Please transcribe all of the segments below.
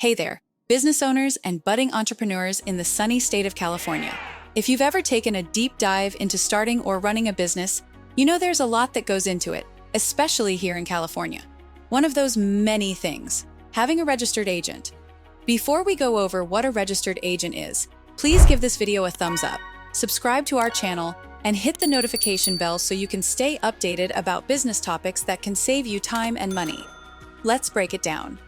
Hey there, business owners and budding entrepreneurs in the sunny state of California. If you've ever taken a deep dive into starting or running a business, you know there's a lot that goes into it, especially here in California. One of those many things, having a registered agent. Before we go over what a registered agent is, please give this video a thumbs up, subscribe to our channel, and hit the notification bell so you can stay updated about business topics that can save you time and money. Let's break it down.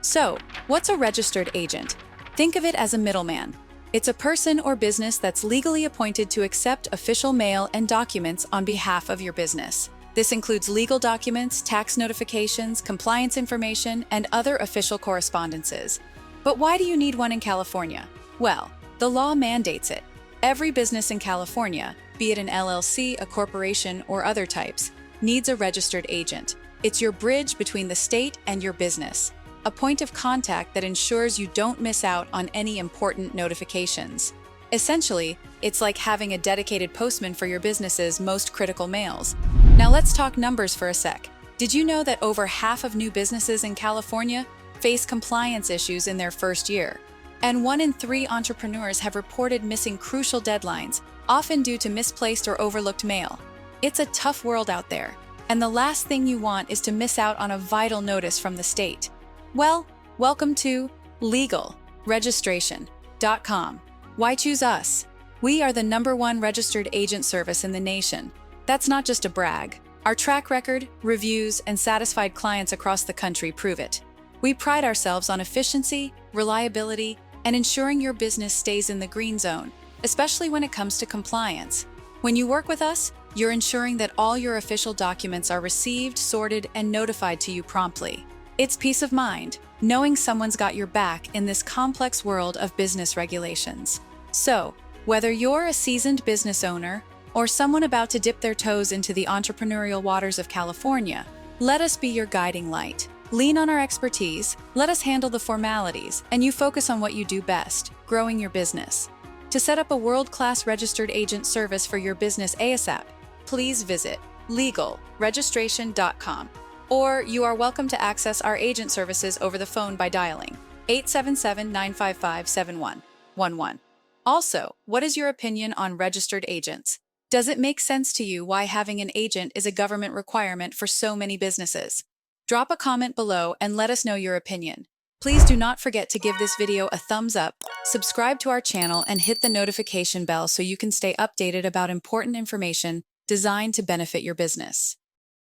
So, what's a registered agent? Think of it as a middleman. It's a person or business that's legally appointed to accept official mail and documents on behalf of your business. This includes legal documents, tax notifications, compliance information, and other official correspondences. But why do you need one in California? Well, the law mandates it. Every business in California, be it an LLC, a corporation, or other types, needs a registered agent. It's your bridge between the state and your business, a point of contact that ensures you don't miss out on any important notifications. Essentially, it's like having a dedicated postman for your business's most critical mails. Now let's talk numbers for a sec. Did you know that over half of new businesses in California face compliance issues in their first year? And 1 in 3 entrepreneurs have reported missing crucial deadlines, often due to misplaced or overlooked mail. It's a tough world out there, and the last thing you want is to miss out on a vital notice from the state. Well, welcome to legalregistration.com. Why choose us? We are the #1 registered agent service in the nation. That's not just a brag. Our track record, reviews, and satisfied clients across the country prove it. We pride ourselves on efficiency, reliability, and ensuring your business stays in the green zone, especially when it comes to compliance. When you work with us, you're ensuring that all your official documents are received, sorted, and notified to you promptly. It's peace of mind, knowing someone's got your back in this complex world of business regulations. So, whether you're a seasoned business owner or someone about to dip their toes into the entrepreneurial waters of California, let us be your guiding light. Lean on our expertise, let us handle the formalities, and you focus on what you do best, growing your business. To set up a world-class registered agent service for your business ASAP, please visit legalregistration.com. Or you are welcome to access our agent services over the phone by dialing 877-955-7111. Also, what is your opinion on registered agents? Does it make sense to you why having an agent is a government requirement for so many businesses? Drop a comment below and let us know your opinion. Please do not forget to give this video a thumbs up, subscribe to our channel, and hit the notification bell so you can stay updated about important information designed to benefit your business.